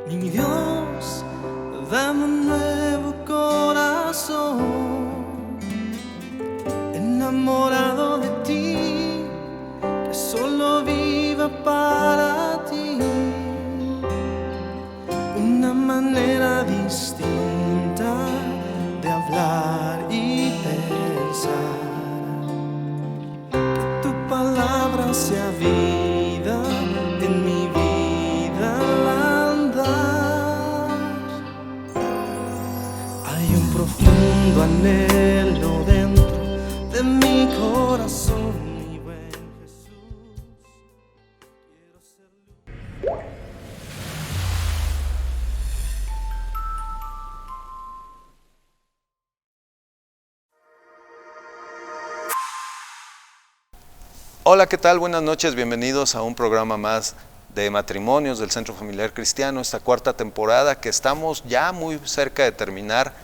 Mi Dios, dame un nuevo corazón, enamorado de ti, que solo viva para ti. Una manera distinta de hablar y pensar. Que tu palabra sea vida en mi vida al andar. Hay un profundo anhelo dentro de mi corazón, mi buen Jesús. Quiero ser luz. Hola, ¿qué tal? Buenas noches, bienvenidos a un programa más de matrimonios del Centro Familiar Cristiano, esta cuarta temporada que estamos ya muy cerca de terminar,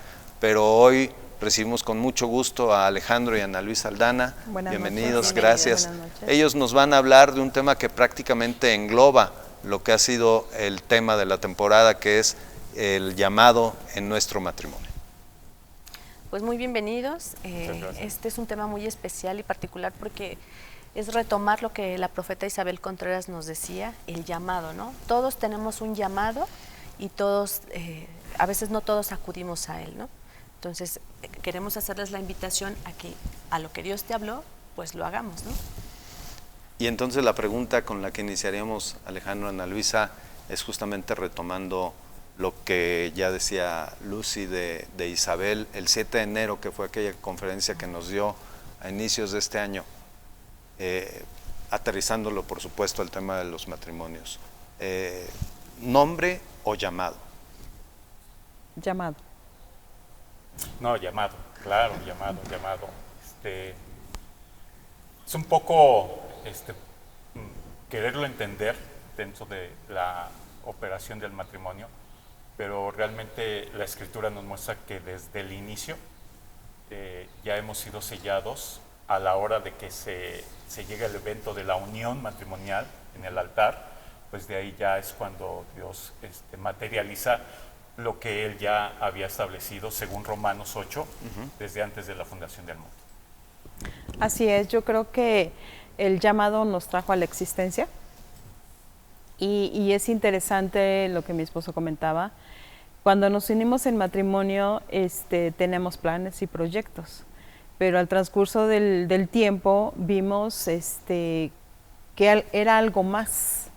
pero hoy recibimos con mucho gusto a Alejandro y a Ana Luisa Aldana. Buenas Bienvenidos, noches. gracias. Buenas noches. Ellos nos van a hablar de un tema que prácticamente engloba lo que ha sido el tema de la temporada, que es el llamado en nuestro matrimonio. Pues muy bienvenidos. Este es un tema muy especial y particular porque es retomar lo que la profeta Isabel Contreras nos decía, el llamado, ¿no? Todos tenemos un llamado y todos, a veces no todos acudimos a él, ¿no? Entonces, queremos hacerles la invitación a que a lo que Dios te habló, pues lo hagamos, ¿no? Y entonces la pregunta con la que iniciaríamos, Alejandro, Ana Luisa, es justamente retomando lo que ya decía Lucy de Isabel el 7 de enero, que fue aquella conferencia que nos dio a inicios de este año, aterrizándolo por supuesto al tema de los matrimonios. ¿Nombre o llamado? Llamado. No, llamado, claro, llamado. Es un poco quererlo entender dentro de la operación del matrimonio, pero realmente la Escritura nos muestra que desde el inicio ya hemos sido sellados a la hora de que se llega el evento de la unión matrimonial en el altar, pues de ahí ya es cuando Dios materializa lo que Él ya había establecido según Romanos 8, desde antes de la fundación del mundo. Así es, yo creo que el llamado nos trajo a la existencia y es interesante lo que mi esposo comentaba. Cuando nos unimos en matrimonio, tenemos planes y proyectos, pero al transcurso del tiempo vimos que era algo más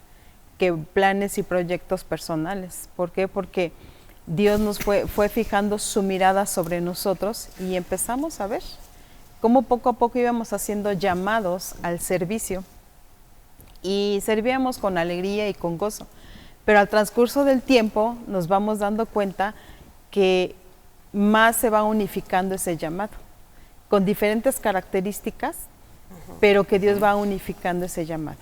que planes y proyectos personales. ¿Por qué? Porque Dios nos fue fijando su mirada sobre nosotros y empezamos a ver cómo poco a poco íbamos haciendo llamados al servicio y servíamos con alegría y con gozo. Pero al transcurso del tiempo nos vamos dando cuenta que más se va unificando ese llamado, con diferentes características, pero que Dios va unificando ese llamado.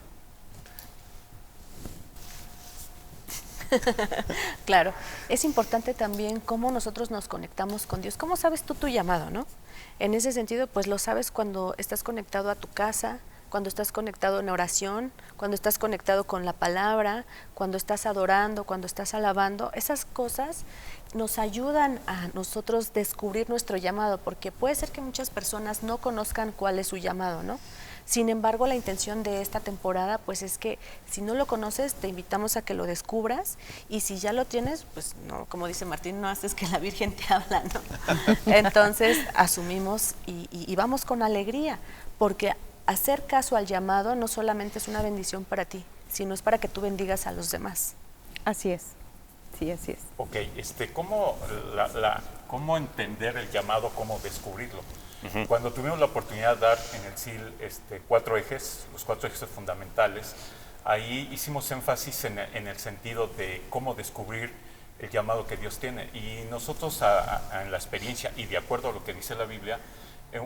Claro, es importante también cómo nosotros nos conectamos con Dios. ¿Cómo sabes tú tu llamado, no? En ese sentido, pues lo sabes cuando estás conectado a tu casa, cuando estás conectado en oración, cuando estás conectado con la palabra, cuando estás adorando, cuando estás alabando. Esas cosas nos ayudan a nosotros descubrir nuestro llamado, porque puede ser que muchas personas no conozcan cuál es su llamado, ¿no? Sin embargo, la intención de esta temporada pues es que si no lo conoces, te invitamos a que lo descubras, y si ya lo tienes, pues no, como dice Martín, no haces que la Virgen te habla, ¿no? Entonces asumimos y vamos con alegría, porque hacer caso al llamado no solamente es una bendición para ti, sino es para que tú bendigas a los demás. Así es, sí, así es. Ok, ¿cómo entender el llamado, cómo descubrirlo? Cuando tuvimos la oportunidad de dar en el CIL 4 ejes, los 4 ejes fundamentales, ahí hicimos énfasis en el sentido de cómo descubrir el llamado que Dios tiene. Y nosotros en la experiencia y de acuerdo a lo que dice la Biblia,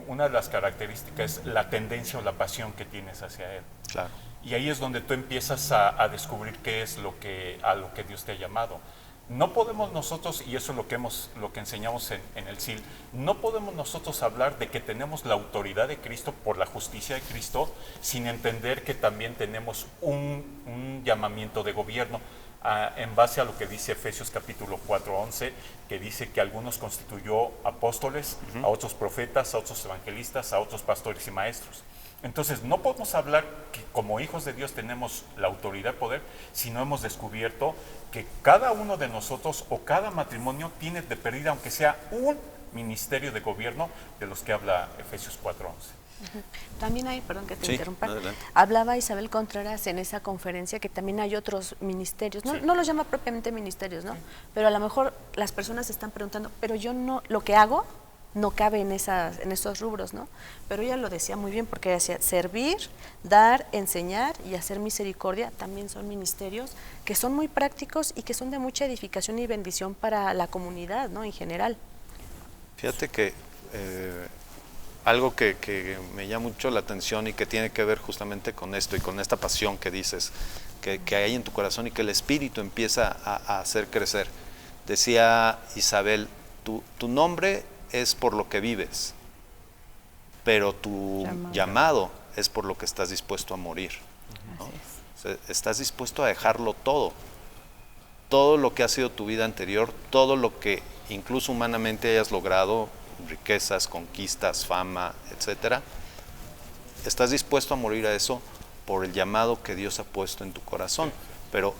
una de las características es la tendencia o la pasión que tienes hacia Él. Claro. Y ahí es donde tú empiezas a descubrir qué es a lo que Dios te ha llamado. No podemos nosotros, y eso es lo que enseñamos en el CIL, no podemos nosotros hablar de que tenemos la autoridad de Cristo por la justicia de Cristo sin entender que también tenemos un llamamiento de gobierno. en base a lo que dice Efesios capítulo 4:11, que dice que algunos constituyó apóstoles, a otros profetas, a otros evangelistas, a otros pastores y maestros. Entonces, no podemos hablar que como hijos de Dios tenemos la autoridad, poder, si no hemos descubierto que cada uno de nosotros o cada matrimonio tiene de perdida, aunque sea un ministerio de gobierno de los que habla Efesios 4:11. También hay, perdón que te Sí, interrumpa, adelante. hablaba Isabel Contreras en esa conferencia que también hay otros ministerios, no, Sí. no los llama propiamente ministerios, ¿no? Pero a lo mejor las personas se están preguntando, pero yo no, lo que hago no cabe en esos rubros, ¿no? Pero ella lo decía muy bien porque decía, servir, dar, enseñar y hacer misericordia también son ministerios que son muy prácticos y que son de mucha edificación y bendición para la comunidad, ¿no? En general. Fíjate que algo que me llama mucho la atención y que tiene que ver justamente con esto y con esta pasión que dices, que hay en tu corazón y que el Espíritu empieza a hacer crecer. Decía Isabel, tu nombre es por lo que vives, pero tu llamado es por lo que estás dispuesto a morir, ¿no? O sea, estás dispuesto a dejarlo todo lo que ha sido tu vida anterior, todo lo que incluso humanamente hayas logrado, riquezas, conquistas, fama, etcétera. Estás dispuesto a morir a eso por el llamado que Dios ha puesto en tu corazón. Pero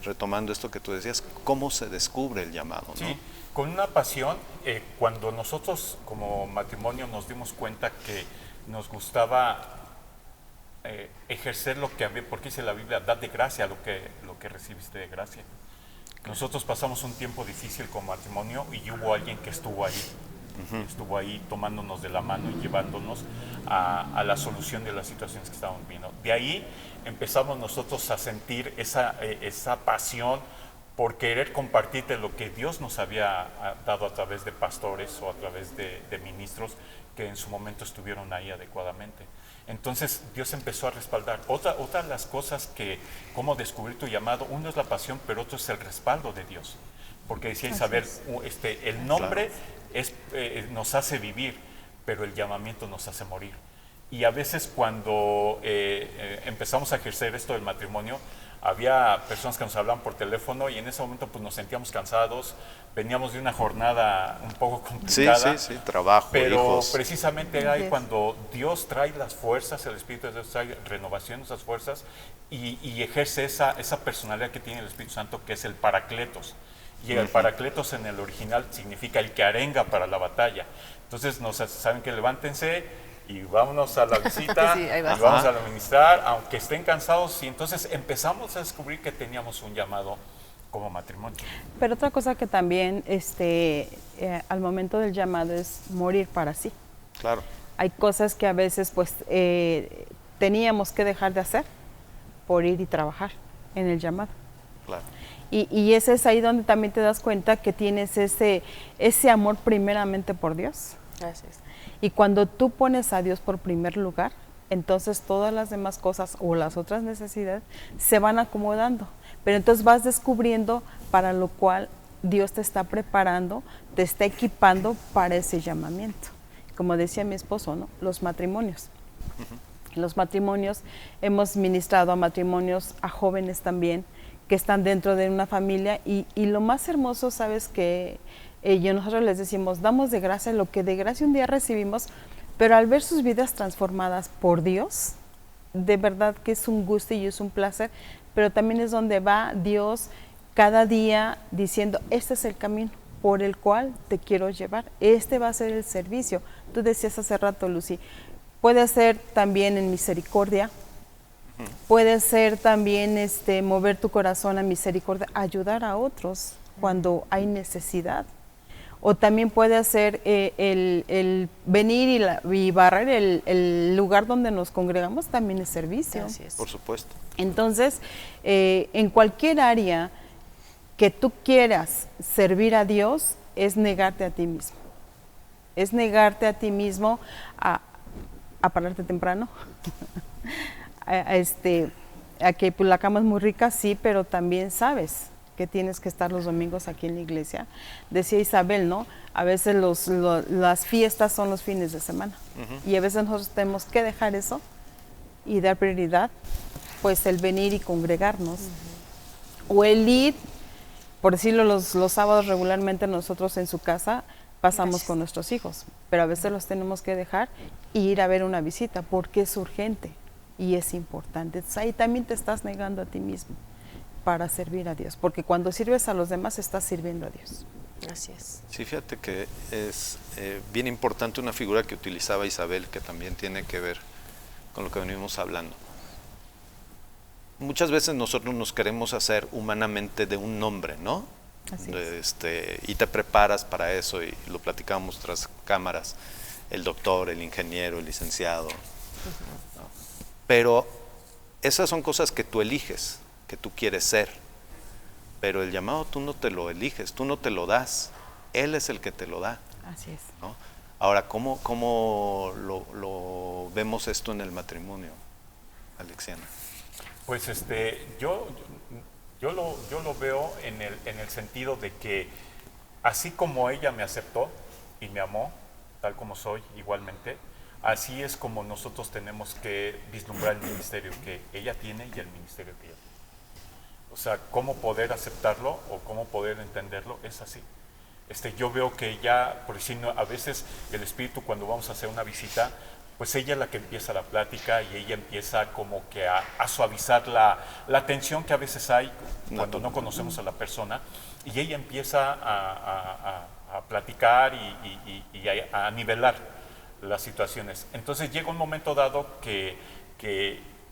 retomando esto que tú decías, ¿cómo se descubre el llamado, no? Sí, con una pasión, cuando nosotros como matrimonio nos dimos cuenta que nos gustaba ejercer lo que había, porque dice la Biblia, dad de gracia lo que recibiste de gracia. Nosotros pasamos un tiempo difícil como matrimonio y hubo alguien que estuvo ahí tomándonos de la mano y llevándonos a la solución de las situaciones que estábamos viendo. De ahí empezamos nosotros a sentir esa pasión por querer compartirte lo que Dios nos había dado a través de pastores o a través de ministros que en su momento estuvieron ahí adecuadamente. Entonces Dios empezó a respaldar. Otra de las cosas que, cómo descubrir tu llamado, uno es la pasión, pero otro es el respaldo de Dios. Porque decía Isabel, el nombre nos hace vivir, pero el llamamiento nos hace morir. Y a veces cuando empezamos a ejercer esto del matrimonio, había personas que nos hablaban por teléfono y en ese momento pues nos sentíamos cansados, veníamos de una jornada un poco complicada. Sí, trabajo, pero hijos. precisamente ahí cuando Dios trae las fuerzas, el Espíritu de Dios trae renovación de esas fuerzas y ejerce esa personalidad que tiene el Espíritu Santo, que es el Paracletos. Y el Paracletos en el original significa el que arenga para la batalla. Entonces saben que levántense y vámonos a la visita, Sí, ahí vas. y vamos a administrar, aunque estén cansados, y entonces empezamos a descubrir que teníamos un llamado como matrimonio. Pero otra cosa que también al momento del llamado es morir para sí. Claro. Hay cosas que a veces pues teníamos que dejar de hacer por ir y trabajar en el llamado. Claro. Y ese es ahí donde también te das cuenta que tienes ese amor primeramente por Dios. Gracias. Y cuando tú pones a Dios por primer lugar, entonces todas las demás cosas o las otras necesidades se van acomodando. Pero entonces vas descubriendo para lo cual Dios te está preparando, te está equipando para ese llamamiento. Como decía mi esposo, ¿no? Los matrimonios. Los matrimonios, hemos ministrado a matrimonios, a jóvenes también, que están dentro de una familia y lo más hermoso, ¿sabes qué? Nosotros les decimos, damos de gracia lo que de gracia un día recibimos, pero al ver sus vidas transformadas por Dios, de verdad que es un gusto y es un placer, pero también es donde va Dios cada día diciendo, este es el camino por el cual te quiero llevar, este va a ser el servicio. Tú decías hace rato, Lucy, puede ser también en misericordia, puede ser también mover tu corazón a misericordia, ayudar a otros cuando hay necesidad. O también puede ser el venir y barrer el lugar donde nos congregamos, también es servicio. Así es. Por supuesto. Entonces, en cualquier área que tú quieras servir a Dios, es negarte a ti mismo. Es negarte a ti mismo a pararte temprano, a que pues, la cama es muy rica, sí, pero también sabes que tienes que estar los domingos aquí en la iglesia. Decía Isabel, ¿no? A veces las fiestas son los fines de semana. Y a veces nosotros tenemos que dejar eso y dar prioridad, pues el venir y congregarnos. O el ir, por decirlo, los sábados regularmente nosotros en su casa pasamos Gracias. con nuestros hijos, pero a veces los tenemos que dejar e ir a ver una visita porque es urgente y es importante. Entonces ahí también te estás negando a ti mismo para servir a Dios, porque cuando sirves a los demás estás sirviendo a Dios. Así es. Sí, fíjate que es bien importante una figura que utilizaba Isabel, que también tiene que ver con lo que venimos hablando. Muchas veces nosotros nos queremos hacer humanamente de un nombre, ¿no? Así es. Y te preparas para eso, y lo platicamos tras cámaras, el doctor, el ingeniero, el licenciado. ¿No? Pero esas son cosas que tú eliges, que tú quieres ser. Pero el llamado tú no te lo eliges, tú no te lo das, Él es el que te lo da. Así es. ¿No? Ahora, ¿cómo lo vemos esto en el matrimonio, Alexiana? Pues yo lo veo en el sentido de que así como ella me aceptó y me amó, tal como soy igualmente, así es como nosotros tenemos que vislumbrar el ministerio que ella tiene y el ministerio que ella tiene. O sea, cómo poder aceptarlo o cómo poder entenderlo es así. Yo veo que ella, por decirlo, a veces el Espíritu, cuando vamos a hacer una visita, pues ella es la que empieza la plática y ella empieza como que a suavizar la tensión que a veces hay cuando no conocemos a la persona, y ella empieza a platicar y a nivelar las situaciones. Entonces llega un momento dado que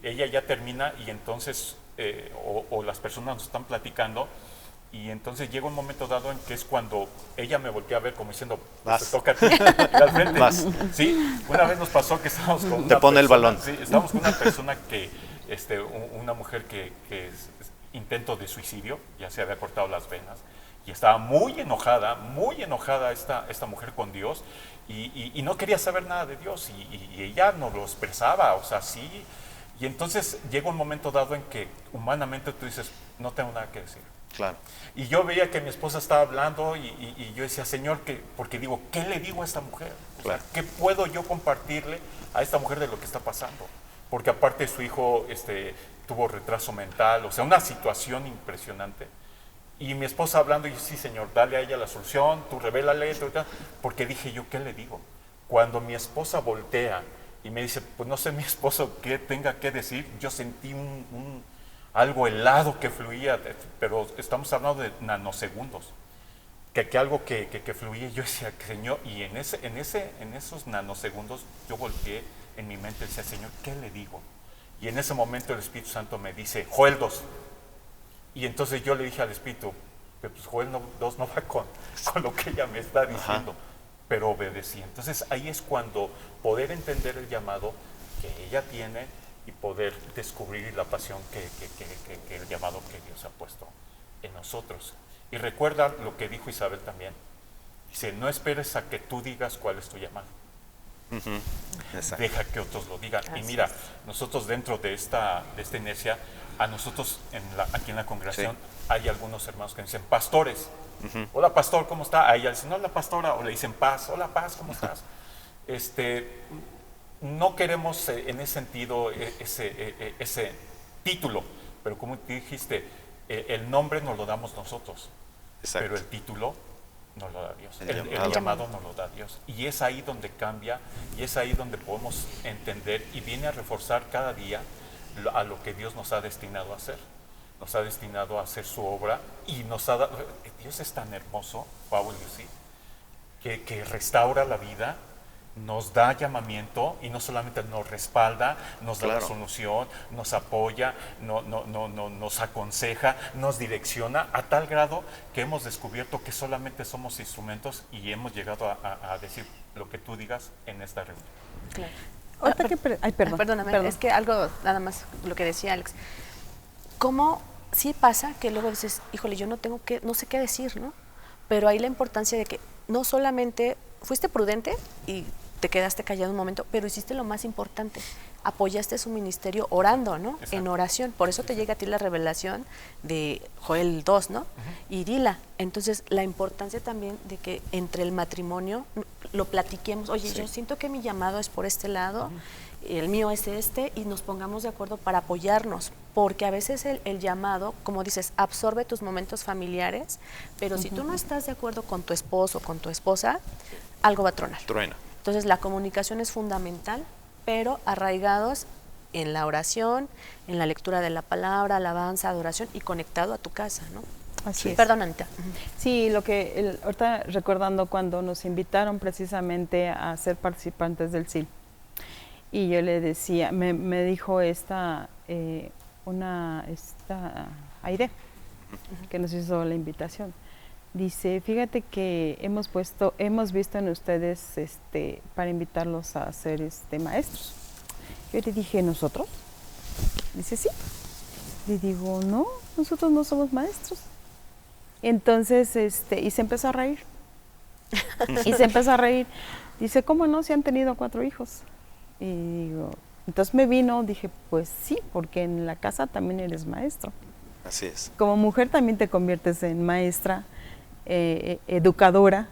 ella ya termina y entonces, o las personas nos están platicando, y entonces llega un momento dado en que es cuando ella me voltea a ver como diciendo, pues te toca a ti, ir al frente. Vas. Sí, una vez nos pasó que estábamos con una Te pone el balón. Sí, estábamos con una persona que, una mujer que es intento de suicidio, ya se había cortado las venas, y estaba muy enojada esta mujer con Dios, y no quería saber nada de Dios, y ella nos lo expresaba, o sea, sí. Y entonces llega un momento dado en que humanamente tú dices, no tengo nada que decir. Claro. Y yo veía que mi esposa estaba hablando y yo decía, Señor, porque digo, ¿qué le digo a esta mujer? O sea, Claro. ¿qué puedo yo compartirle a esta mujer de lo que está pasando? Porque aparte su hijo tuvo retraso mental, o sea, una situación impresionante. Y mi esposa hablando, y yo, sí, Señor, dale a ella la solución, tú revélale, porque dije yo, ¿qué le digo? Cuando mi esposa voltea y me dice, pues no sé mi esposo qué tenga que decir, yo sentí algo helado que fluía, pero estamos hablando de nanosegundos, que algo que fluía. Yo decía, Señor, y en esos nanosegundos yo volteé en mi mente y decía, Señor, ¿qué le digo? Y en ese momento el Espíritu Santo me dice, Joel 2. Y entonces yo le dije al Espíritu, pues Joel 2 no va con lo que ella me está diciendo. Ajá. Pero obedecí. Entonces ahí es cuando poder entender el llamado que ella tiene y poder descubrir la pasión que el llamado que Dios ha puesto en nosotros. Y recuerda lo que dijo Isabel también. Dice, no esperes a que tú digas cuál es tu llamado. Exacto. Deja que otros lo digan. Y mira, nosotros dentro de esta inercia, a nosotros aquí en la congregación, sí, hay algunos hermanos que dicen, pastores, hola pastor, ¿cómo está? A ella le dicen, hola pastora, o le dicen Paz, hola Paz, ¿cómo estás? No queremos en ese sentido ese título, pero como te dijiste, el nombre nos lo damos nosotros. Exacto. Pero el título nos lo da Dios, el llamado nos lo da Dios, y es ahí donde cambia, y es ahí donde podemos entender, y viene a reforzar cada día a lo que Dios nos ha destinado a hacer. Nos ha destinado a hacer su obra, y nos ha dado, Dios es tan hermoso, Pablo y Lucy, que restaura la vida, nos da llamamiento, y no solamente nos respalda, nos da la solución, nos apoya, nos aconseja, nos direcciona, a tal grado que hemos descubierto que solamente somos instrumentos, y hemos llegado a decir lo que tú digas en esta reunión. Claro. Perdóname, es que algo, nada más lo que decía Alex, ¿cómo sí pasa que luego dices, híjole, yo no sé qué decir, ¿no? Pero ahí la importancia de que no solamente fuiste prudente y te quedaste callado un momento, pero hiciste lo más importante, apoyaste su ministerio orando, ¿no? Exacto. En oración, por eso te llega a ti la revelación de Joel 2, ¿no? Y dila. Entonces, la importancia también de que entre el matrimonio lo platiquemos, oye, yo siento que mi llamado es por este lado, el mío es este, y nos pongamos de acuerdo para apoyarnos, porque a veces el llamado, como dices, absorbe tus momentos familiares, pero si tú no estás de acuerdo con tu esposo, con tu esposa, algo va a tronar. Truena. Entonces la comunicación es fundamental, pero arraigados en la oración, en la lectura de la palabra, alabanza, adoración y conectado a tu casa, ¿no? Así es. Perdón, Anita. Sí, ahorita recordando cuando nos invitaron precisamente a ser participantes del SIL, y yo le decía, me dijo Aide, que nos hizo la invitación. Dice, fíjate que hemos visto en ustedes para invitarlos a ser maestros. Yo le dije, ¿nosotros? Dice, sí. Le digo, no, nosotros no somos maestros. Entonces, y se empezó a reír. Y se empezó a reír. Dice, ¿cómo no? Si han tenido 4 hijos. Y digo, entonces me vino, dije, pues sí, porque en la casa también eres maestro. Así es. Como mujer también te conviertes en maestra, educadora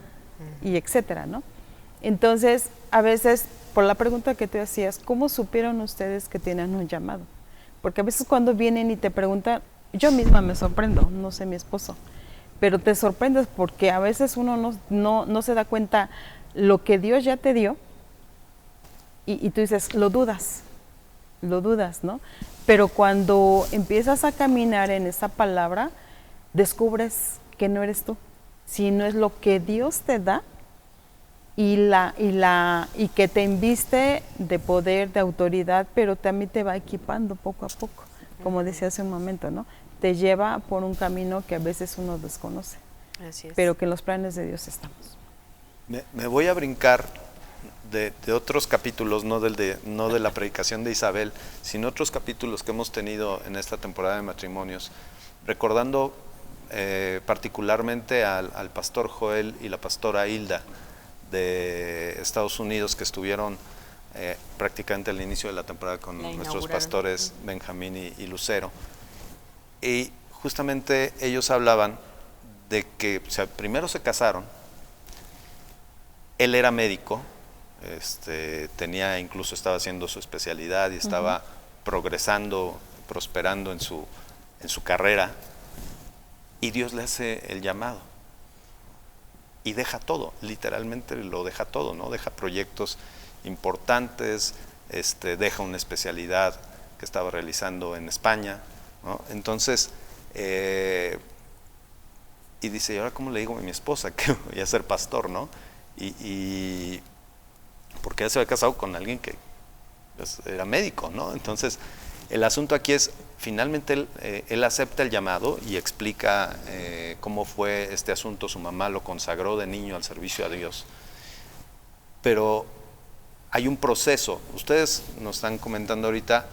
y etcétera, ¿no? Entonces, a veces, por la pregunta que tú hacías, ¿cómo supieron ustedes que tenían un llamado? Porque a veces cuando vienen y te preguntan, yo misma me sorprendo, no sé mi esposo, pero te sorprendes porque a veces uno no se da cuenta lo que Dios ya te dio y tú dices, lo dudas, ¿no? Pero cuando empiezas a caminar en esa palabra, descubres que no eres tú, sino es lo que Dios te da y que te inviste de poder, de autoridad, pero también te va equipando poco a poco, como decía hace un momento, ¿no? Te lleva por un camino que a veces uno desconoce, Así es. pero que en los planes de Dios estamos. Me voy a brincar de otros capítulos, no de la predicación de Isabel, sino otros capítulos que hemos tenido en esta temporada de matrimonios, recordando particularmente al pastor Joel y la pastora Hilda de Estados Unidos, que estuvieron prácticamente al inicio de la temporada con nuestros pastores Benjamín y Lucero. Y justamente ellos hablaban de que, o sea, primero se casaron, él era médico, estaba haciendo su especialidad y estaba progresando, prosperando en su carrera, y Dios le hace el llamado y deja todo, literalmente lo deja todo, ¿no? Deja proyectos importantes, deja una especialidad que estaba realizando en España, ¿no? Entonces, y dice, ¿y ahora cómo le digo a mi esposa que voy a ser pastor, no? Y porque él se había casado con alguien que pues, era médico, ¿no? Entonces, el asunto aquí es, finalmente él acepta el llamado y explica cómo fue este asunto. Su mamá lo consagró de niño al servicio a Dios. Pero hay un proceso. Ustedes nos están comentando ahorita,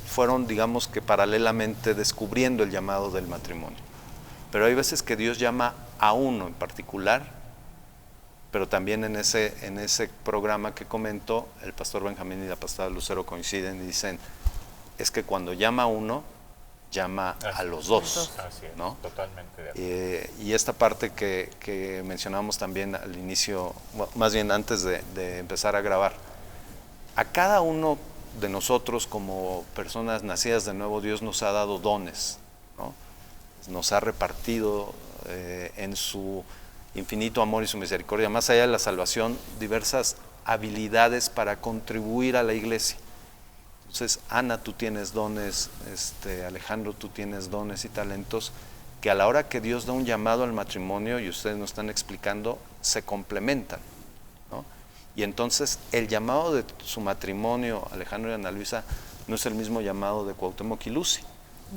fueron, digamos que paralelamente descubriendo el llamado del matrimonio. Pero hay veces que Dios llama a uno en particular, pero también en ese programa que comentó, el pastor Benjamín y la pastora Lucero coinciden y dicen, es que cuando llama a uno, llama a los dos, Así es, ¿no? Totalmente de acuerdo. Y esta parte que mencionamos también al inicio, más bien antes de empezar a grabar, a cada uno de nosotros como personas nacidas de nuevo, Dios nos ha dado dones, ¿no? Nos ha repartido en su infinito amor y su misericordia, más allá de la salvación, diversas habilidades para contribuir a la iglesia. Entonces, Ana, tú tienes dones, Alejandro, tú tienes dones y talentos que a la hora que Dios da un llamado al matrimonio, y ustedes nos están explicando, se complementan, ¿no? Y entonces el llamado de su matrimonio, Alejandro y Ana Luisa, no es el mismo llamado de Cuauhtémoc y Lucy,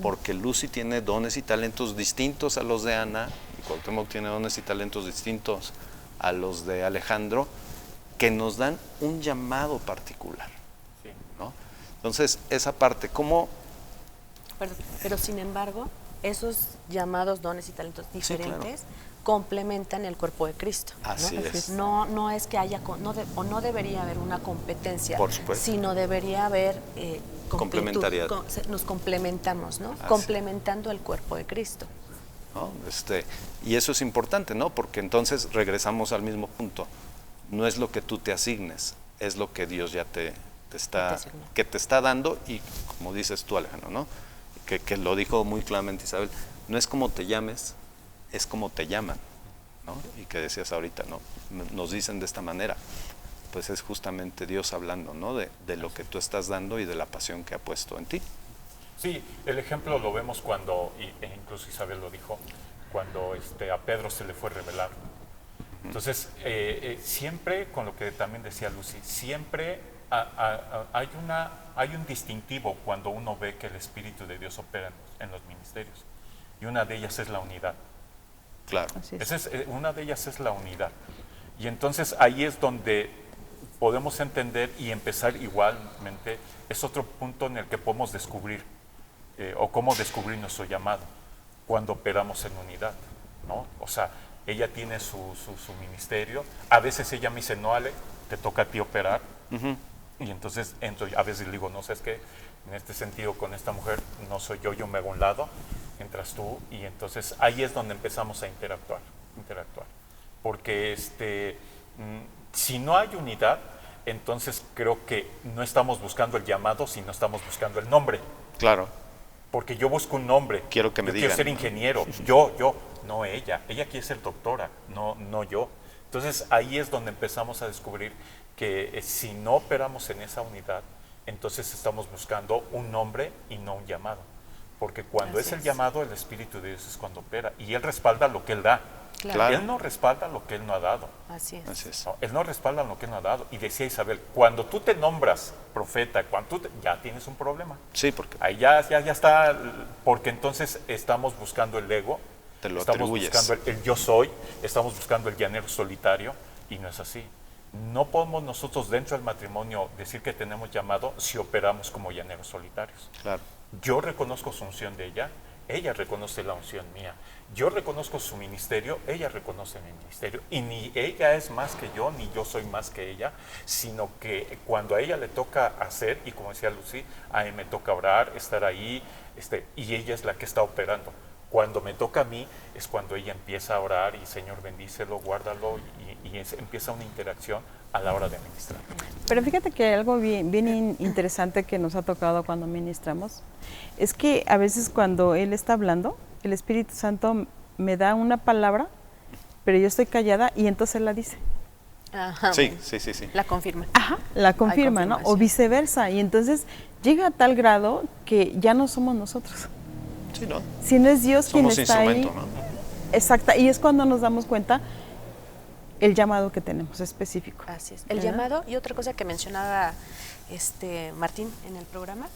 porque Lucy tiene dones y talentos distintos a los de Ana, y Cuauhtémoc tiene dones y talentos distintos a los de Alejandro, que nos dan un llamado particular, ¿no? Entonces, esa parte, ¿cómo? Pero sin embargo, esos llamados, dones y talentos diferentes, sí, claro, complementan el cuerpo de Cristo, ¿no? Así es. No es que haya, no debería haber una competencia, Por supuesto, sino debería haber complementariedad. Nos complementamos, ¿no? Así. Complementando el cuerpo de Cristo, ¿no? Y eso es importante, ¿no? Porque entonces regresamos al mismo punto. No es lo que tú te asignes, es lo que Dios ya te que te está dando, y como dices tú, Alejandro, ¿no? Que lo dijo muy claramente Isabel, no es como te llames, es como te llaman, ¿no? Y que decías ahorita, ¿no? Nos dicen de esta manera, pues es justamente Dios hablando, ¿no? De lo que tú estás dando y de la pasión que ha puesto en ti. Sí, el ejemplo lo vemos cuando, e incluso Isabel lo dijo, cuando a Pedro se le fue revelado. Entonces, siempre, con lo que también decía Lucy, siempre hay un distintivo cuando uno ve que el Espíritu de Dios opera en los ministerios. Y una de ellas es la unidad. Claro. Así es. Una de ellas es la unidad. Y entonces ahí es donde podemos entender y empezar igualmente, es otro punto en el que podemos descubrir, o cómo descubrir nuestro llamado, cuando operamos en unidad, ¿no? O sea, ella tiene su ministerio, a veces ella me dice, no, Ale, te toca a ti operar, y entonces entro, a veces le digo, no, sabes qué, en este sentido con esta mujer no soy yo me hago a un lado, entras tú, y entonces ahí es donde empezamos a interactuar, porque si no hay unidad, entonces creo que no estamos buscando el llamado, sino estamos buscando el nombre. Claro. Porque yo busco un nombre. Quiero que me digan. Quiero ser ingeniero. Yo, no ella. Ella quiere ser doctora, no yo. Entonces ahí es donde empezamos a descubrir que si no operamos en esa unidad, entonces estamos buscando un nombre y no un llamado. Porque cuando es el llamado, el Espíritu de Dios es cuando opera. Y Él respalda lo que Él da. Claro. Él no respalda lo que Él no ha dado. Así es. Así es. No, Él no respalda lo que Él no ha dado. Y decía Isabel, cuando tú te nombras profeta, ya tienes un problema. Sí, porque Ahí ya está, porque entonces estamos buscando el ego, te lo estamos atribuyes. buscando el yo soy, estamos buscando el llanero solitario, y no es así. No podemos nosotros dentro del matrimonio decir que tenemos llamado si operamos como llaneros solitarios. Claro. Yo reconozco su unción de ella reconoce la unción mía. Yo reconozco su ministerio, ella reconoce mi ministerio. Y ni ella es más que yo, ni yo soy más que ella, sino que cuando a ella le toca hacer, y como decía Lucy, a mí me toca orar, estar ahí, y ella es la que está operando. Cuando me toca a mí es cuando ella empieza a orar y Señor bendícelo, guárdalo, y empieza una interacción a la hora de ministrar. Pero fíjate que algo bien interesante que nos ha tocado cuando ministramos es que a veces cuando Él está hablando, el Espíritu Santo me da una palabra, pero yo estoy callada y entonces Él la dice. Ajá, Sí, bueno, sí. la confirma. Ajá, la confirma, ¿no? O confirmación. viceversa. Y entonces llega a tal grado que ya no somos nosotros. Sí, ¿no? Si no es Dios quien Somos está ahí. instrumento, ¿no? Exacta. Y es cuando nos damos cuenta el llamado que tenemos específico. Así es. El ¿verdad? llamado, y otra cosa que mencionaba Martín en el programa,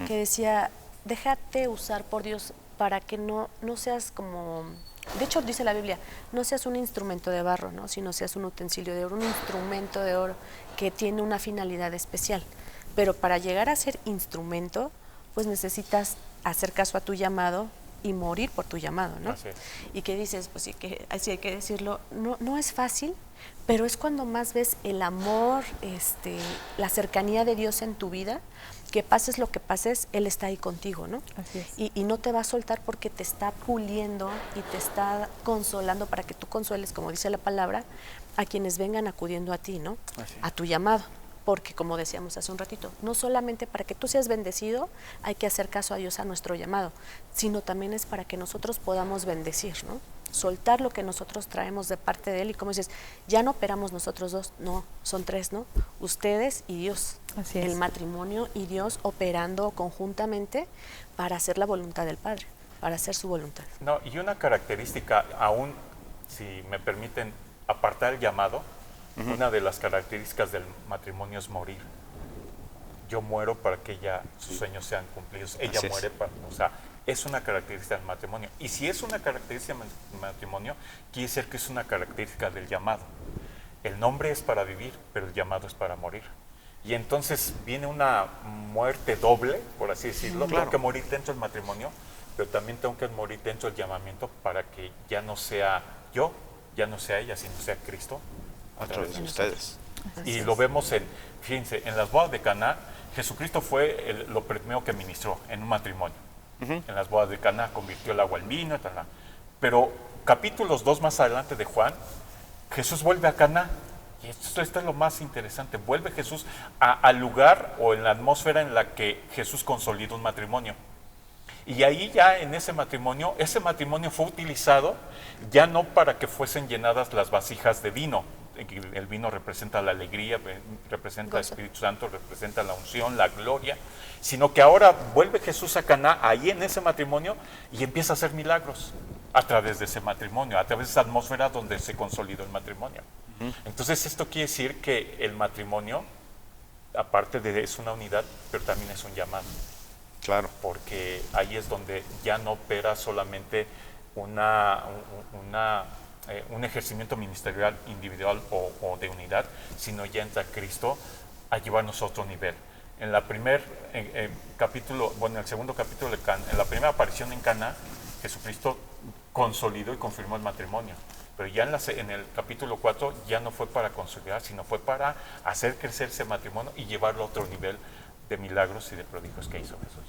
que decía, déjate usar por Dios para que no seas como, de hecho dice la Biblia, no seas un instrumento de barro, ¿no? Sino seas un utensilio de oro, un instrumento de oro que tiene una finalidad especial. Pero para llegar a ser instrumento, pues necesitas hacer caso a tu llamado y morir por tu llamado, ¿no? Así es. Y que dices, pues sí, que así hay que decirlo, no es fácil, pero es cuando más ves el amor, la cercanía de Dios en tu vida, que pases lo que pases, Él está ahí contigo, ¿no? Así es. Y no te va a soltar porque te está puliendo y te está consolando para que tú consueles, como dice la palabra, a quienes vengan acudiendo a ti, ¿no? Así es. A tu llamado. Porque, como decíamos hace un ratito, no solamente para que tú seas bendecido hay que hacer caso a Dios a nuestro llamado, sino también es para que nosotros podamos bendecir, ¿no? Soltar lo que nosotros traemos de parte de Él. Y como dices, ya no operamos nosotros dos, no, son tres, ¿no? Ustedes y Dios. Así es. El matrimonio y Dios operando conjuntamente para hacer la voluntad del Padre, para hacer su voluntad. No, y una característica, aún si me permiten apartar el llamado, una de las características del matrimonio es morir. Yo muero para que sus sueños sean cumplidos. Ella Así es. muere para, o sea, es una característica del matrimonio. Y si es una característica del matrimonio, quiere decir que es una característica del llamado. El nombre es para vivir, pero el llamado es para morir. Y entonces viene una muerte doble, por así decirlo. Claro. Tengo que morir dentro del matrimonio, pero también tengo que morir dentro del llamamiento para que ya no sea yo, ya no sea ella, sino sea Cristo A través de ustedes. y lo vemos fíjense, en las bodas de Caná, Jesucristo fue lo primero que ministró en un matrimonio. En las bodas de Caná convirtió el agua en vino, pero capítulos 2 más adelante de Juan, Jesús vuelve a Caná Y esto es lo más interesante. Vuelve Jesús al lugar o en la atmósfera en la que Jesús consolidó un matrimonio. Y ahí ya en ese matrimonio fue utilizado ya no para que fuesen llenadas las vasijas de vino. El vino representa la alegría, representa el Espíritu Santo, representa la unción, la gloria, sino que ahora vuelve Jesús a Caná, ahí en ese matrimonio, y empieza a hacer milagros a través de ese matrimonio, a través de esa atmósfera donde se consolidó el matrimonio. Entonces esto quiere decir que el matrimonio, aparte de es una unidad, pero también es un llamado. Claro. Porque ahí es donde ya no opera solamente un ejercimiento ministerial individual o de unidad, sino ya entra Cristo a llevarnos a otro nivel. En la capítulo, bueno, en el segundo capítulo de Caná, en la primera aparición en Caná, Jesucristo consolidó y confirmó el matrimonio. Pero ya en el capítulo 4 ya no fue para consolidar, sino fue para hacer crecer ese matrimonio y llevarlo a otro nivel de milagros y de prodigios que hizo Jesús.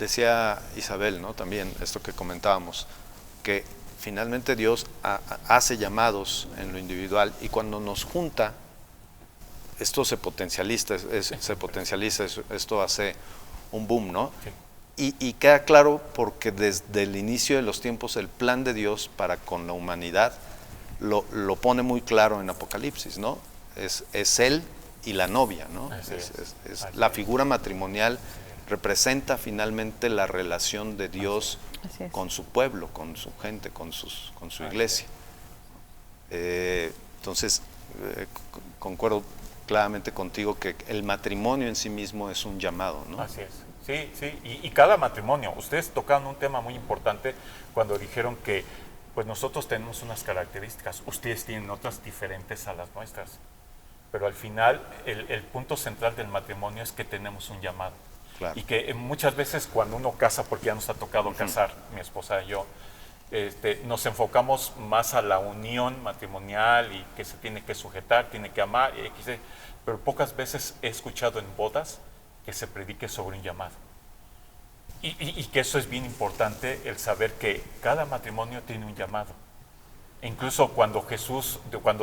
Decía Isabel, ¿no? También esto que comentábamos, que finalmente Dios hace llamados en lo individual y cuando nos junta, esto se potencializa, esto hace un boom, ¿no? Sí. Y queda claro porque desde el inicio de los tiempos el plan de Dios para con la humanidad lo pone muy claro en Apocalipsis, ¿no? Es Él y la novia, ¿no? Es la figura matrimonial representa finalmente la relación de Dios con su pueblo, con su gente, con su iglesia. Entonces, concuerdo claramente contigo que el matrimonio en sí mismo es un llamado, ¿no? Así es. Sí, sí. Y cada matrimonio, ustedes tocaron un tema muy importante cuando dijeron que pues nosotros tenemos unas características, ustedes tienen otras diferentes a las nuestras. Pero al final, el punto central del matrimonio es que tenemos un llamado. Claro. Y que muchas veces cuando uno casa, porque ya nos ha tocado casar, mi esposa y yo, nos enfocamos más a la unión matrimonial y que se tiene que sujetar, tiene que amar, pero pocas veces he escuchado en bodas que se predique sobre un llamado. Y que eso es bien importante, el saber que cada matrimonio tiene un llamado. E incluso cuando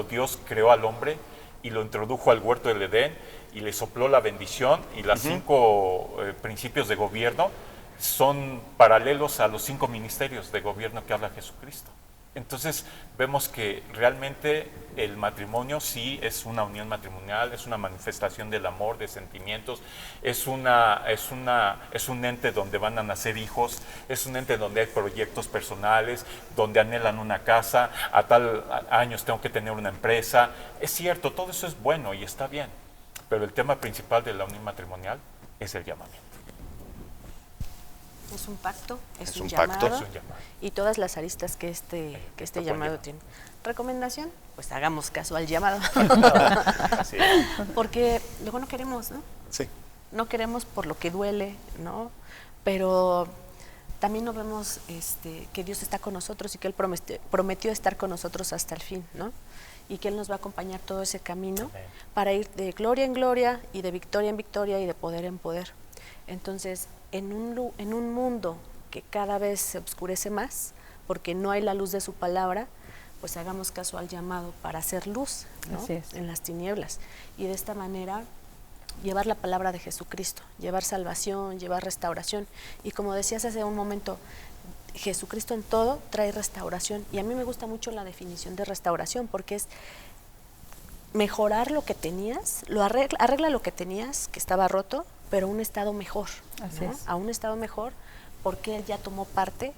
Dios creó al hombre y lo introdujo al huerto del Edén y le sopló la bendición y los 5 principios de gobierno son paralelos a los 5 ministerios de gobierno que habla Jesucristo. Entonces vemos que realmente el matrimonio sí es una unión matrimonial, es una manifestación del amor, de sentimientos, es un ente donde van a nacer hijos, es un ente donde hay proyectos personales, donde anhelan una casa, a tal años tengo que tener una empresa. Es cierto, todo eso es bueno y está bien, pero el tema principal de la unión matrimonial es el llamamiento. Es un pacto, es un pacto. llamado, y todas las aristas que este llamado tiene. ¿Recomendación? Pues hagamos caso al llamado. Así es. Porque luego no queremos, ¿no? Sí. No queremos por lo que duele, ¿no? Pero también no vemos que Dios está con nosotros y que Él prometió estar con nosotros hasta el fin, ¿no? Y que Él nos va a acompañar todo ese camino para ir de gloria en gloria y de victoria en victoria y de poder en poder. Entonces, en un mundo que cada vez se oscurece más, porque no hay la luz de su palabra, pues hagamos caso al llamado para hacer luz, ¿no? Así es. En las tinieblas. Y de esta manera llevar la palabra de Jesucristo, llevar salvación, llevar restauración. Y como decías hace un momento, Jesucristo en todo trae restauración. Y a mí me gusta mucho la definición de restauración, porque es mejorar lo que tenías, arregla lo que tenías, que estaba roto, pero a un estado mejor. Así ¿no? es. A un estado mejor, porque Él ya tomó parte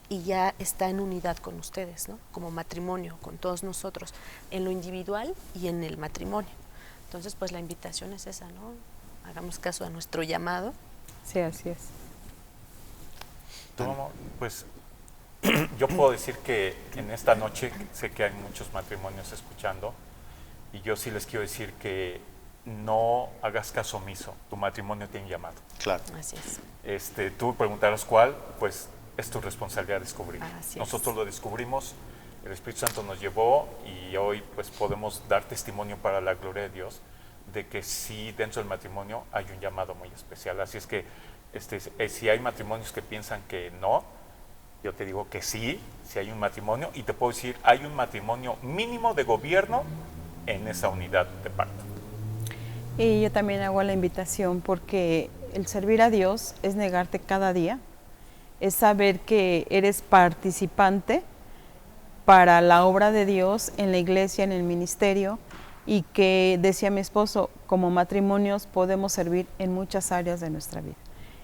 y ya está en unidad con ustedes, ¿no? Como matrimonio, con todos nosotros, en lo individual y en el matrimonio. Entonces, pues la invitación es esa, ¿no? Hagamos caso a nuestro llamado. Sí, así es. Pues yo puedo decir que en esta noche sé que hay muchos matrimonios escuchando y yo sí les quiero decir que no hagas caso omiso, tu matrimonio tiene llamado. Claro. Así es. Tú preguntarás cuál, pues es tu responsabilidad descubrir. Así Nosotros es. lo descubrimos, el Espíritu Santo nos llevó y hoy pues podemos dar testimonio para la gloria de Dios de que sí dentro del matrimonio hay un llamado muy especial. Así es que si hay matrimonios que piensan que no, yo te digo que sí, si hay un matrimonio, y te puedo decir, hay un matrimonio mínimo de gobierno en esa unidad de parto. Y yo también hago la invitación porque el servir a Dios es negarte cada día, es saber que eres participante para la obra de Dios en la iglesia, en el ministerio, y que, decía mi esposo, como matrimonios podemos servir en muchas áreas de nuestra vida,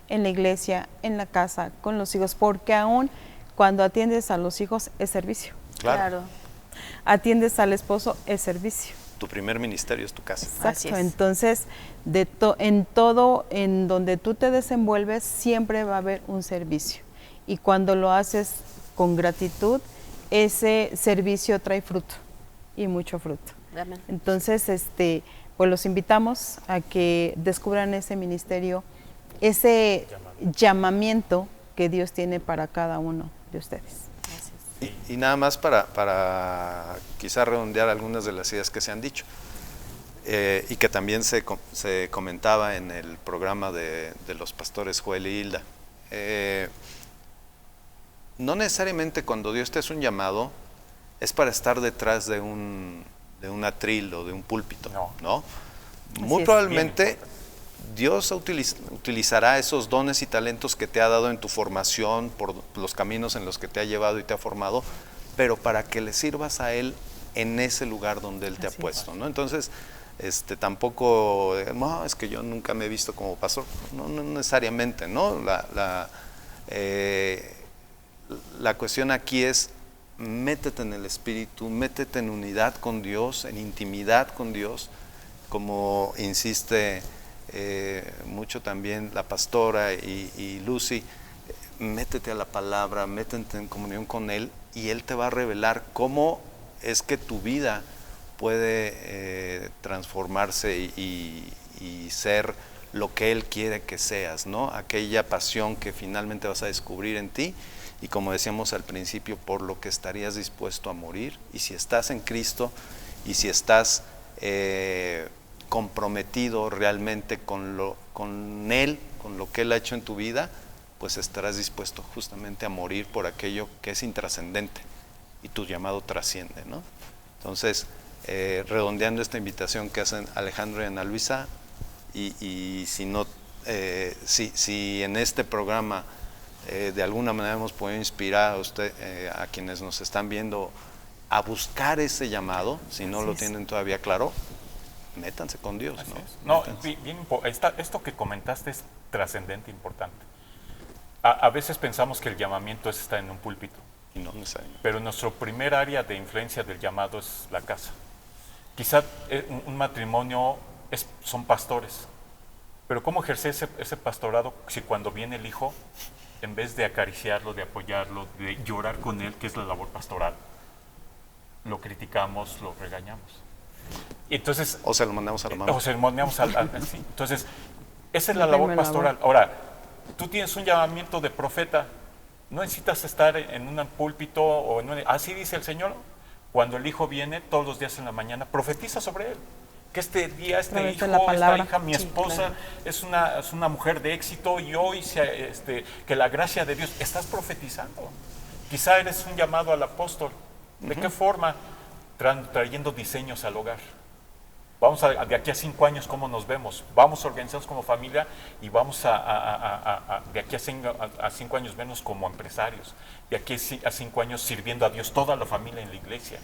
en la iglesia, en la casa, con los hijos, porque aún cuando atiendes a los hijos es servicio, Claro. atiendes al esposo es servicio. Tu primer ministerio es tu casa. Así Exacto, es. entonces en todo, en donde tú te desenvuelves, siempre va a haber un servicio. Y cuando lo haces con gratitud, ese servicio trae fruto, y mucho fruto. Amén. Entonces, pues los invitamos a que descubran ese ministerio, ese llamamiento que Dios tiene para cada uno de ustedes. Y nada más para quizá redondear algunas de las ideas que se han dicho, y que también se comentaba en el programa de los pastores Joel y Hilda. No necesariamente cuando Dios te hace un llamado es para estar detrás de un atril o de un púlpito, ¿no? Muy es. probablemente Dios utilizará esos dones y talentos que te ha dado en tu formación, por los caminos en los que te ha llevado y te ha formado, pero para que le sirvas a Él en ese lugar donde Él te ha puesto, ¿no? Entonces, tampoco, no, es que yo nunca me he visto como pastor, no necesariamente, ¿no? La cuestión aquí es, métete en el Espíritu, métete en unidad con Dios, en intimidad con Dios, como insiste mucho también la pastora y Lucy, métete a la palabra, métete en comunión con Él y Él te va a revelar cómo es que tu vida puede transformarse y ser lo que Él quiere que seas, ¿no? Aquella pasión que finalmente vas a descubrir en ti y, como decíamos al principio, por lo que estarías dispuesto a morir. Y si estás en Cristo y si estás comprometido realmente con Él, con lo que Él ha hecho en tu vida, pues estarás dispuesto justamente a morir por aquello que es intrascendente y tu llamado trasciende, ¿no? Entonces, redondeando esta invitación que hacen Alejandro y Ana Luisa, y si no, si en este programa de alguna manera hemos podido inspirar a usted, a quienes nos están viendo, a buscar ese llamado, si no lo tienen todavía claro, métanse con Dios, ¿no? Esto que comentaste es trascendente, importante. A veces pensamos que el llamamiento es estar en un púlpito. Y no necesariamente. Pero nuestro primer área de influencia del llamado es la casa. Quizá un matrimonio son pastores, pero ¿cómo ejercer ese pastorado si cuando viene el hijo, en vez de acariciarlo, de apoyarlo, de llorar con él, que es la labor pastoral, lo criticamos, lo regañamos? Entonces, o se lo mandamos a la mamá. O se lo mandamos sí. Entonces, esa es la labor pastoral. Ahora, tú tienes un llamamiento de profeta, no necesitas estar en un púlpito o así dice el Señor. Cuando el hijo viene todos los días en la mañana, profetiza sobre él. Que este día, este hijo, esta hija, mi esposa, claro, es una mujer de éxito y hoy que la gracia de Dios, estás profetizando. Quizá eres un llamado al apóstol. ¿De qué forma? Trayendo diseños al hogar. Vamos de aquí a 5 años, ¿cómo nos vemos? Vamos organizados como familia y vamos de aquí a 5 años vernos como empresarios. De aquí a 5 años sirviendo a Dios, toda la familia en la iglesia.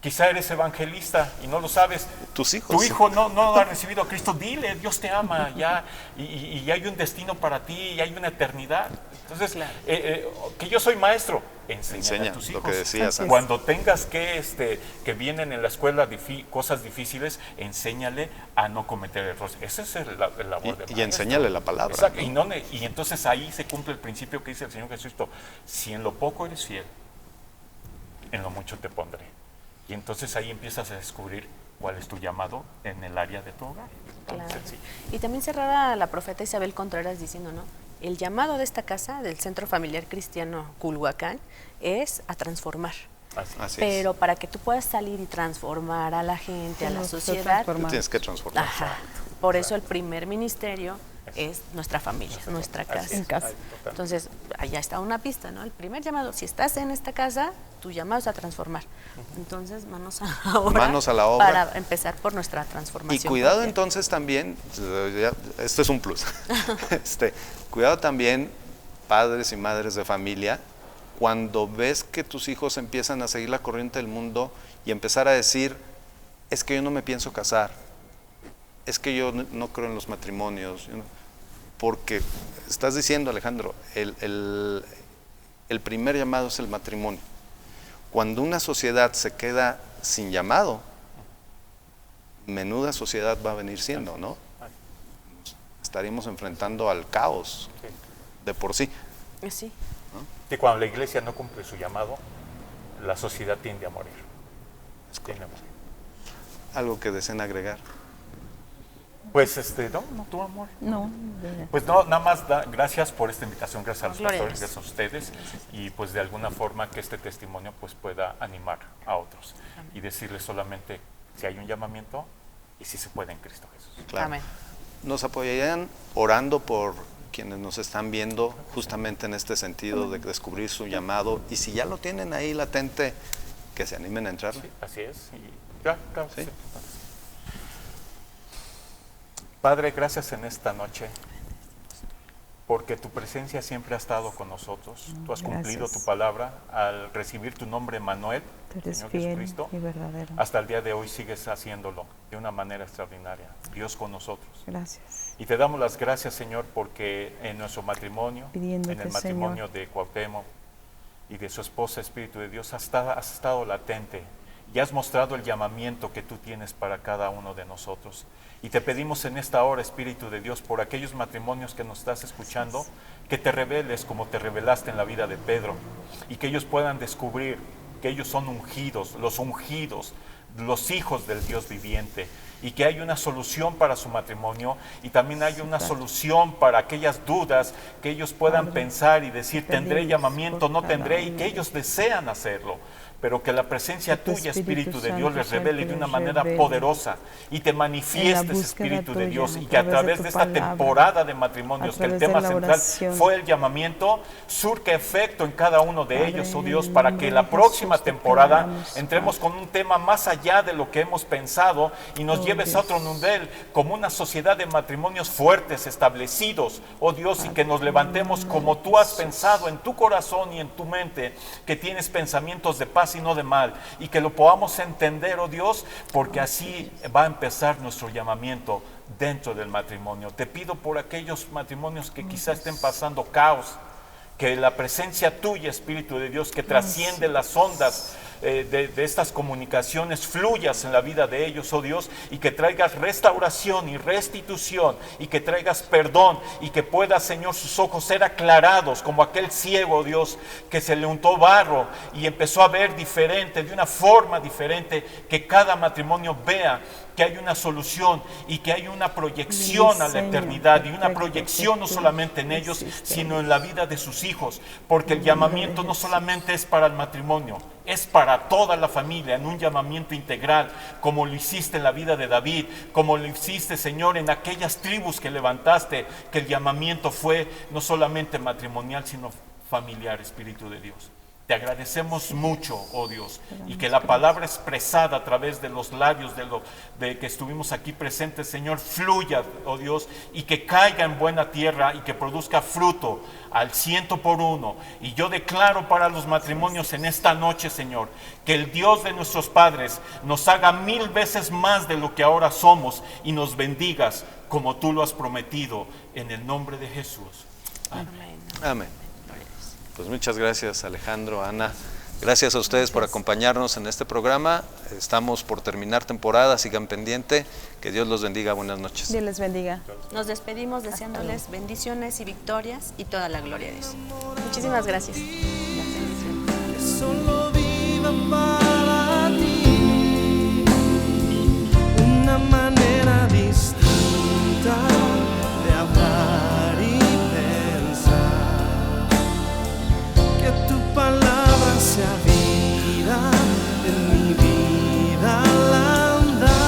Quizá eres evangelista y no lo sabes. Tus hijos. Tu hijo no ha recibido a Cristo. Dile, Dios te ama ya y hay un destino para ti y hay una eternidad. Entonces, claro, que yo soy maestro, enseña a tus hijos. Lo que decías antes. Cuando tengas que vienen en la escuela cosas difíciles, enséñale a no cometer errores. Ese es el labor de maestro. Y enséñale la palabra. Exacto. Y entonces ahí se cumple el principio que dice el Señor Jesucristo: si en lo poco eres fiel, en lo mucho te pondré. Y entonces ahí empiezas a descubrir cuál es tu llamado en el área de tu hogar. Claro. Y también cerraba la profeta Isabel Contreras diciendo, ¿no? El llamado de esta casa, del Centro Familiar Cristiano Culhuacán, es a transformar. Así pero es. para que tú puedas salir y transformar a la gente, a la sociedad, tú tienes que transformar. Ajá. Por eso el primer ministerio es nuestra familia, nuestra casa. En casa. Entonces, allá está una pista, ¿no? El primer llamado, si estás en esta casa, tu llamado es a transformar. Entonces, manos a la obra. Manos a la obra. Para empezar por nuestra transformación. Y cuidado propia. entonces también, esto es un plus, cuidado también, padres y madres de familia, cuando ves que tus hijos empiezan a seguir la corriente del mundo y empezar a decir, es que yo no me pienso casar, es que yo no creo en los matrimonios, porque estás diciendo, Alejandro, el primer llamado es el matrimonio. Cuando una sociedad se queda sin llamado, menuda sociedad va a venir siendo, ¿no? Estaríamos enfrentando al caos de por sí. Sí. Que cuando la iglesia no cumple su llamado, la sociedad tiende a morir. Tiende a morir. Algo que deseen agregar. Pues no, tu amor. No, Pues no, nada más gracias por esta invitación, gracias a los Gloria a pastores, Dios. gracias a ustedes, y pues de alguna forma que este testimonio pues pueda animar a otros y decirles solamente si hay un llamamiento y si se puede en Cristo Jesús. Claro. Amén. Nos apoyarían orando por quienes nos están viendo justamente en este sentido de descubrir su llamado, y si ya lo tienen ahí latente, que se animen a entrar. Sí, así es. Y, claro, Sí. sí. Padre, gracias en esta noche porque tu presencia siempre ha estado con nosotros. Tú has cumplido Gracias. tu palabra al recibir tu nombre, Emmanuel, tú eres Señor fiel Jesucristo. y verdadero. Hasta el día de hoy sigues haciéndolo de una manera extraordinaria. Dios con nosotros. Gracias. Y te damos las gracias, Señor, porque en nuestro matrimonio, Pidiéndote, en el matrimonio Señor, de Cuauhtémoc y de su esposa, Espíritu de Dios, has estado latente y has mostrado el llamamiento que tú tienes para cada uno de nosotros. Y te pedimos en esta hora, Espíritu de Dios, por aquellos matrimonios que nos estás escuchando, que te reveles como te revelaste en la vida de Pedro, y que ellos puedan descubrir que ellos son ungidos, los hijos del Dios viviente, y que hay una solución para su matrimonio, y también hay una solución para aquellas dudas que ellos puedan Padre, pensar y decir, ¿tendré pedimos llamamiento? por ¿No cada tendré? Y uno que de ellos desean hacerlo, pero que la presencia Que tu tuya, Espíritu Espíritu de Dios, Santo les sea el revele que de una les manera revele poderosa y te manifiestes, búsqueda Espíritu de tuya, Dios, a y que a través de través tu de esta palabra, temporada de matrimonios, a que el través de tema la central oración. fue el llamamiento, surca efecto en cada uno de Padre, ellos, oh en Dios, el para nombre que de la próxima Jesús temporada declaramos, entremos Padre. con un tema más allá de lo que hemos pensado y nos Oh, lleves a otro Dios. nivel, como una sociedad de matrimonios fuertes, establecidos, oh Dios, y que nos levantemos como tú has pensado en tu corazón y en tu mente, que tienes pensamientos de paz y no de mal, y que lo podamos entender, oh Dios, porque así va a empezar nuestro llamamiento dentro del matrimonio. Te pido por aquellos matrimonios que quizás estén pasando caos, que la presencia tuya, Espíritu de Dios, que trasciende las ondas de estas comunicaciones, fluyas en la vida de ellos, oh Dios, y que traigas restauración y restitución, y que traigas perdón, y que pueda, Señor, sus ojos ser aclarados, como aquel ciego, oh Dios, que se le untó barro y empezó a ver diferente, de una forma diferente, que cada matrimonio vea que hay una solución y que hay una proyección a la Diseño eternidad, y una perfecto proyección no que tú solamente en ellos, hiciste. sino en la vida de sus hijos, porque el En el nombre de llamamiento no Jesús. solamente es para el matrimonio, es para toda la familia, en un llamamiento integral, como lo hiciste en la vida de David, como lo hiciste, Señor, en aquellas tribus que levantaste, que el llamamiento fue no solamente matrimonial, sino familiar, Espíritu de Dios. Te agradecemos mucho, oh Dios, y que la palabra expresada a través de los labios de que estuvimos aquí presentes, Señor, fluya, oh Dios, y que caiga en buena tierra y que produzca fruto al 100%. Y yo declaro para los matrimonios en esta noche, Señor, que el Dios de nuestros padres nos haga 1000 veces más de lo que ahora somos y nos bendigas como tú lo has prometido, en el nombre de Jesús. Amén. Amén. Pues muchas gracias, Alejandro, Ana. Gracias a ustedes por acompañarnos en este programa. Estamos por terminar temporada, sigan pendiente. Que Dios los bendiga. Buenas noches. Dios les bendiga. Nos despedimos deseándoles bendiciones y victorias y toda la gloria de Dios. Muchísimas gracias. Que solo viva para ti, una manera distinta de hablar y pensar, que tu palabra sea vida en mi vida al andar.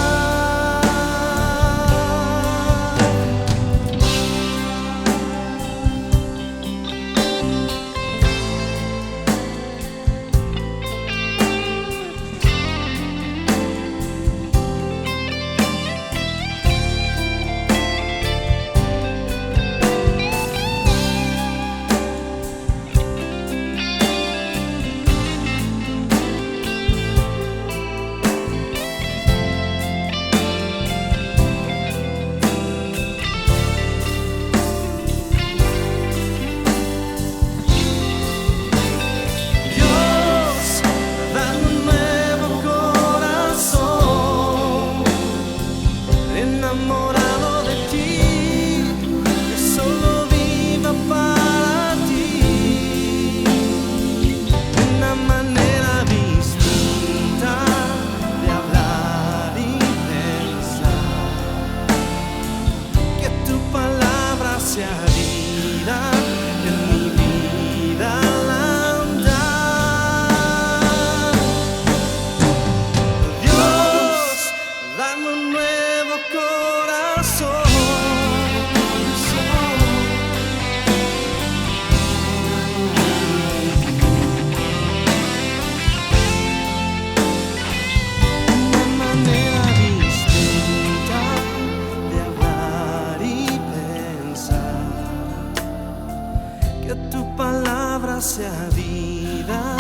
palabra sea vida